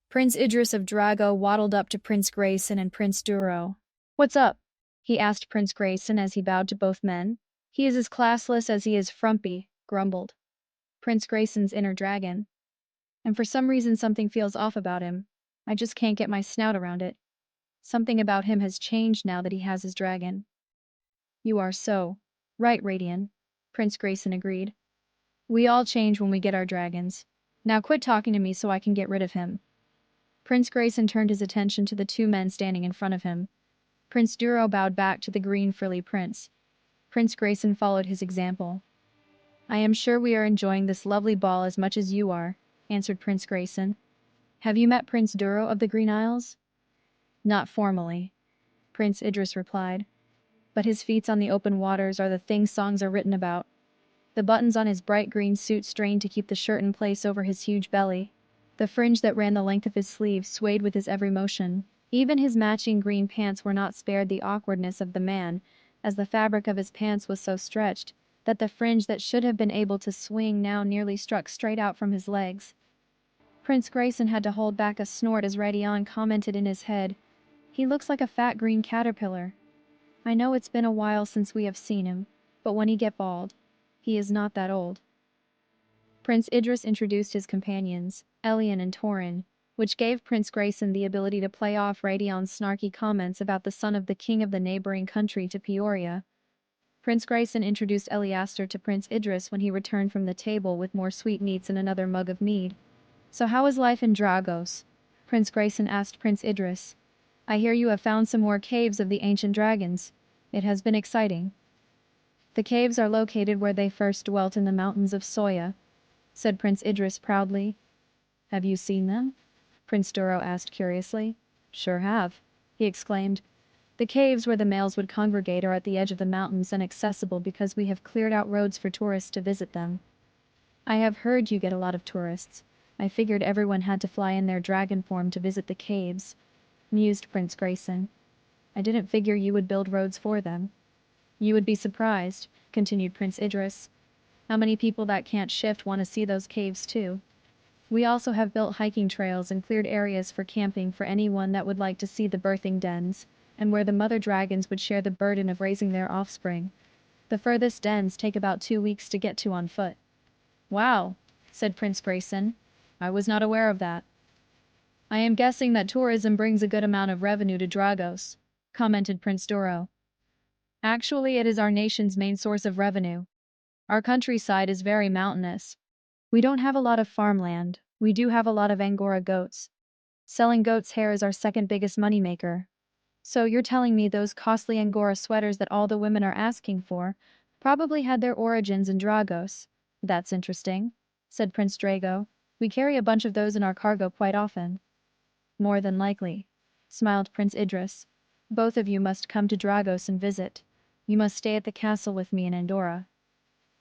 Prince Idris of Drago waddled up to Prince Grayson and Prince Duro. "What's up?" he asked Prince Grayson as he bowed to both men. "He is as classless as he is frumpy," grumbled Prince Grayson's inner dragon. "And for some reason something feels off about him. I just can't get my snout around it. Something about him has changed now that he has his dragon." "You are so right, Radian," Prince Grayson agreed. "We all change when we get our dragons. Now quit talking to me so I can get rid of him." Prince Grayson turned his attention to the two men standing in front of him. Prince Duro bowed back to the green frilly prince. Prince Grayson followed his example. "I am sure we are enjoying this lovely ball as much as you are," answered Prince Grayson. "Have you met Prince Duro of the Green Isles?" "Not formally," Prince Idris replied. "But his feats on the open waters are the things songs are written about." The buttons on his bright green suit strained to keep the shirt in place over his huge belly. The fringe that ran the length of his sleeves swayed with his every motion. Even his matching green pants were not spared the awkwardness of the man, as the fabric of his pants was so stretched that the fringe that should have been able to swing now nearly struck straight out from his legs. Prince Grayson had to hold back a snort as Radian commented in his head, "He looks like a fat green caterpillar. I know it's been a while since we have seen him, but when he get bald, he is not that old." Prince Idris introduced his companions, Elian and Torin, which gave Prince Grayson the ability to play off Radian's snarky comments about the son of the king of the neighboring country to Peoria. Prince Grayson introduced Eliaster to Prince Idris when he returned from the table with more sweetmeats and another mug of mead. "So how is life in Dragos?" Prince Grayson asked Prince Idris. "I hear you have found some more caves of the ancient dragons. It has been exciting." "The caves are located where they first dwelt in the mountains of Soya," said Prince Idris proudly. "Have you seen them?" Prince Duro asked curiously. "Sure have," he exclaimed. "The caves where the males would congregate are at the edge of the mountains and accessible because we have cleared out roads for tourists to visit them." "I have heard you get a lot of tourists. I figured everyone had to fly in their dragon form to visit the caves," mused Prince Grayson. "I didn't figure you would build roads for them." "You would be surprised," continued Prince Idris, "how many people that can't shift want to see those caves too. We also have built hiking trails and cleared areas for camping for anyone that would like to see the birthing dens, and where the mother dragons would share the burden of raising their offspring. The furthest dens take about 2 weeks to get to on foot." "Wow," said Prince Grayson. "I was not aware of that." "I am guessing that tourism brings a good amount of revenue to Dragos," commented Prince Duro. "Actually, it is our nation's main source of revenue. Our countryside is very mountainous. We don't have a lot of farmland. We do have a lot of Angora goats. Selling goat's hair is our second biggest moneymaker." "So you're telling me those costly Angora sweaters that all the women are asking for probably had their origins in Dragos. That's interesting," said Prince Drago. "We carry a bunch of those in our cargo quite often." "More than likely," smiled Prince Idris. "Both of you must come to Dragos and visit. You must stay at the castle with me in Andorra."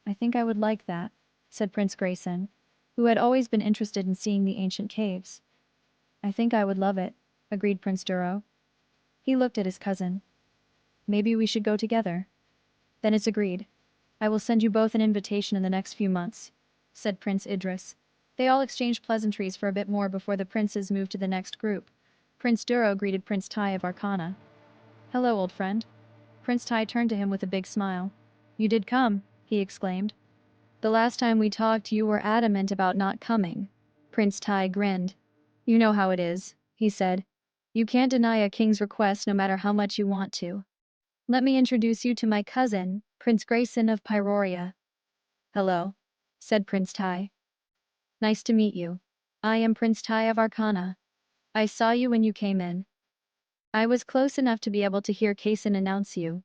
"I think I would like that," said Prince Grayson, who had always been interested in seeing the ancient caves. "I think I would love it," agreed Prince Duro. He looked at his cousin. "Maybe we should go together." "Then it's agreed. I will send you both an invitation in the next few months," said Prince Idris. They all exchanged pleasantries for a bit more before the princes moved to the next group. Prince Duro greeted Prince Tai of Arcana. "Hello, old friend." Prince Tai turned to him with a big smile. "You did come," he exclaimed. "The last time we talked you were adamant about not coming." Prince Tai grinned. "You know how it is," he said. "You can't deny a king's request no matter how much you want to. Let me introduce you to my cousin, Prince Grayson of Pyroria." "Hello," said Prince Tai. "Nice to meet you. I am Prince Tai of Arcana. I saw you when you came in. I was close enough to be able to hear Kaysen announce you."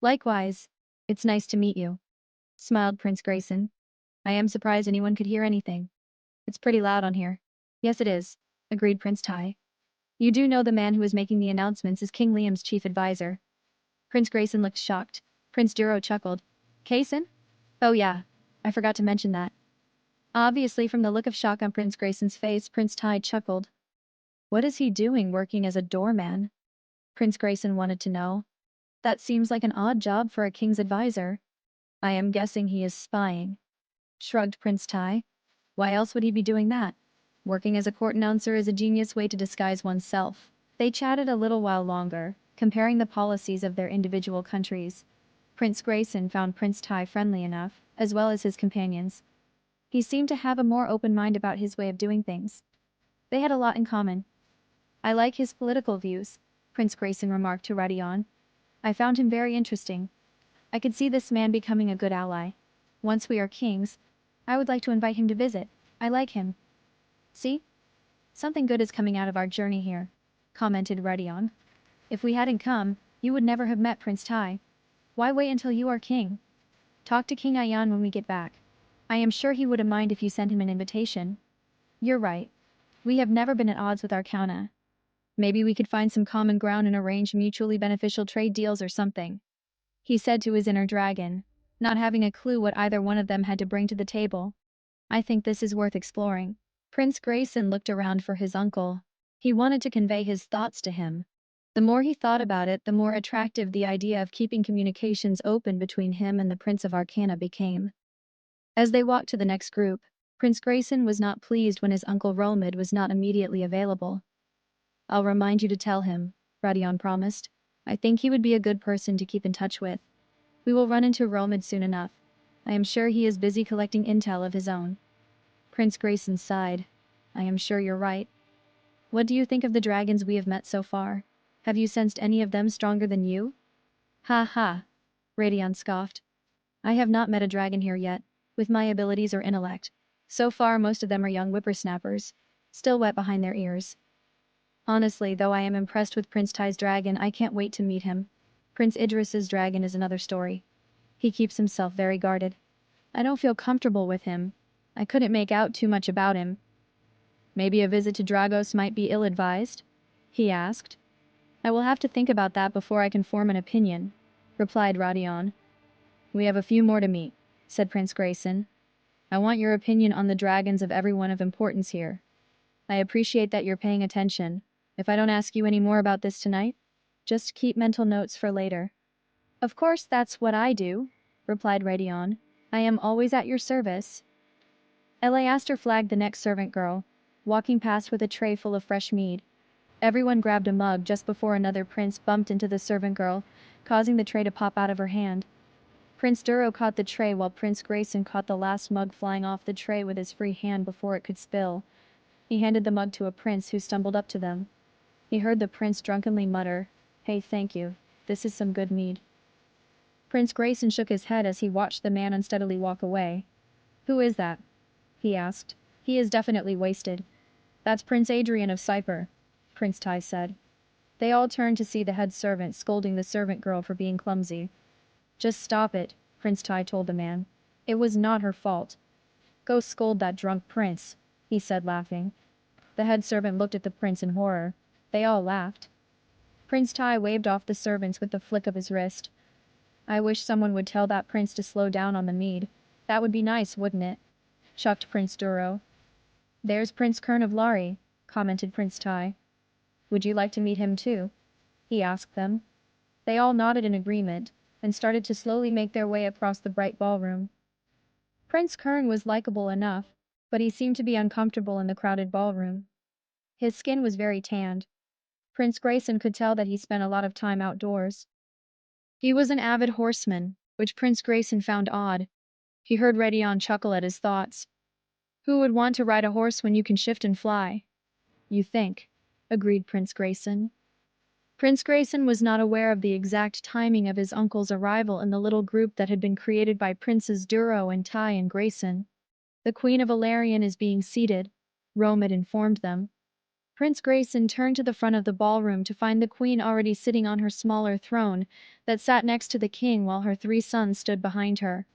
"Likewise. It's nice to meet you," smiled Prince Grayson. "I am surprised anyone could hear anything. It's pretty loud on here." "Yes it is," agreed Prince Tai. "You do know the man who is making the announcements is King Liam's chief advisor." Prince Grayson looked shocked. Prince Duro chuckled. "Kaysen? Oh yeah, I forgot to mention that." Obviously from the look of shock on Prince Grayson's face, Prince Tai chuckled. "What is he doing working as a doorman?" Prince Grayson wanted to know. "That seems like an odd job for a king's advisor." "I am guessing he is spying," shrugged Prince Tai. "Why else would he be doing that?" Working as a court announcer is a genius way to disguise oneself. They chatted a little while longer, comparing the policies of their individual countries. Prince Grayson found Prince Tai friendly enough, as well as his companions. He seemed to have a more open mind about his way of doing things. They had a lot in common. I like his political views, Prince Grayson remarked to Radion. I found him very interesting. I could see this man becoming a good ally. Once we are kings, I would like to invite him to visit. I like him. See? Something good is coming out of our journey here, commented Radion. If we hadn't come, you would never have met Prince Tai. Why wait until you are king? Talk to King Ayan when we get back. I am sure he wouldn't mind if you sent him an invitation. You're right. We have never been at odds with Arcana. Maybe we could find some common ground and arrange mutually beneficial trade deals or something, he said to his inner dragon, not having a clue what either one of them had to bring to the table. I think this is worth exploring. Prince Grayson looked around for his uncle. He wanted to convey his thoughts to him. The more he thought about it, the more attractive the idea of keeping communications open between him and the Prince of Arcana became. As they walked to the next group, Prince Grayson was not pleased when his uncle Romid was not immediately available. I'll remind you to tell him, Radion promised. I think he would be a good person to keep in touch with. We will run into Romid soon enough. I am sure he is busy collecting intel of his own. Prince Grayson sighed. I am sure you're right. What do you think of the dragons we have met so far? Have you sensed any of them stronger than you? Ha ha, Radion scoffed. I have not met a dragon here yet, with my abilities or intellect. So far most of them are young whippersnappers, still wet behind their ears. Honestly, though I am impressed with Prince Tai's dragon, I can't wait to meet him. Prince Idris's dragon is another story. He keeps himself very guarded. I don't feel comfortable with him. I couldn't make out too much about him. Maybe a visit to Dragos might be ill-advised? He asked. I will have to think about that before I can form an opinion, replied Radion. We have a few more to meet, said Prince Grayson. I want your opinion on the dragons of everyone of importance here. I appreciate that you're paying attention. If I don't ask you any more about this tonight, just keep mental notes for later. Of course that's what I do, replied Radion. I am always at your service. Eleaster flagged the next servant girl, walking past with a tray full of fresh mead. Everyone grabbed a mug just before another prince bumped into the servant girl, causing the tray to pop out of her hand. Prince Duro caught the tray while Prince Grayson caught the last mug flying off the tray with his free hand before it could spill. He handed the mug to a prince who stumbled up to them. He heard the prince drunkenly mutter, Hey, thank you. This is some good mead. Prince Grayson shook his head as he watched the man unsteadily walk away. Who is that? He asked. He is definitely wasted. That's Prince Adrian of Cypher, Prince Tai said. They all turned to see the head servant scolding the servant girl for being clumsy. Just stop it, Prince Tai told the man. It was not her fault. Go scold that drunk prince, he said laughing. The head servant looked at the prince in horror. They all laughed. Prince Tai waved off the servants with the flick of his wrist. I wish someone would tell that prince to slow down on the mead. That would be nice, wouldn't it? Chucked Prince Duro. There's Prince Kern of Lari, commented Prince Tai. Would you like to meet him too? He asked them. They all nodded in agreement, and started to slowly make their way across the bright ballroom. Prince Kern was likable enough, but he seemed to be uncomfortable in the crowded ballroom. His skin was very tanned. Prince Grayson could tell that he spent a lot of time outdoors. He was an avid horseman, which Prince Grayson found odd. He heard Radion chuckle at his thoughts. Who would want to ride a horse when you can shift and fly? You think, agreed Prince Grayson. Prince Grayson was not aware of the exact timing of his uncle's arrival in the little group that had been created by Princes Duro and Tai and Grayson. The Queen of Alarion is being seated, Romid informed them. Prince Grayson turned to the front of the ballroom to find the queen already sitting on her smaller throne that sat next to the king while her three sons stood behind her.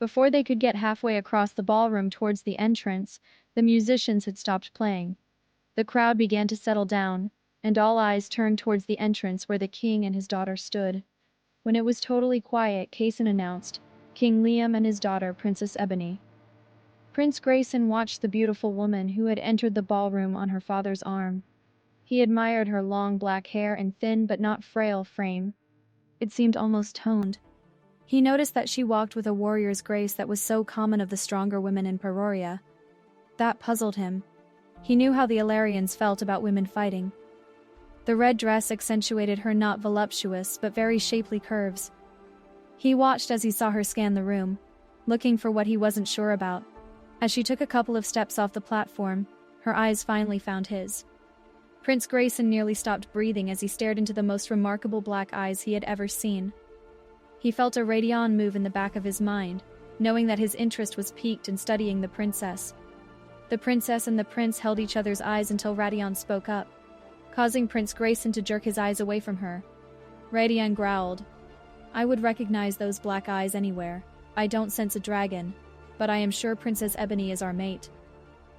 Before they could get halfway across the ballroom towards the entrance, the musicians had stopped playing. The crowd began to settle down, and all eyes turned towards the entrance where the king and his daughter stood. When it was totally quiet, Kaysen announced, King Liam and his daughter, Princess Ebony. Prince Grayson watched the beautiful woman who had entered the ballroom on her father's arm. He admired her long black hair and thin but not frail frame. It seemed almost toned. He noticed that she walked with a warrior's grace that was so common of the stronger women in Peroria. That puzzled him. He knew how the Illyrians felt about women fighting. The red dress accentuated her not voluptuous but very shapely curves. He watched as he saw her scan the room, looking for what he wasn't sure about. As she took a couple of steps off the platform, her eyes finally found his. Prince Grayson nearly stopped breathing as he stared into the most remarkable black eyes he had ever seen. He felt a radion move in the back of his mind, knowing that his interest was piqued in studying the princess. The princess and the prince held each other's eyes until Radion spoke up, causing Prince Grayson to jerk his eyes away from her. Radion growled, "I would recognize those black eyes anywhere. I don't sense a dragon, but I am sure Princess Ebony is our mate."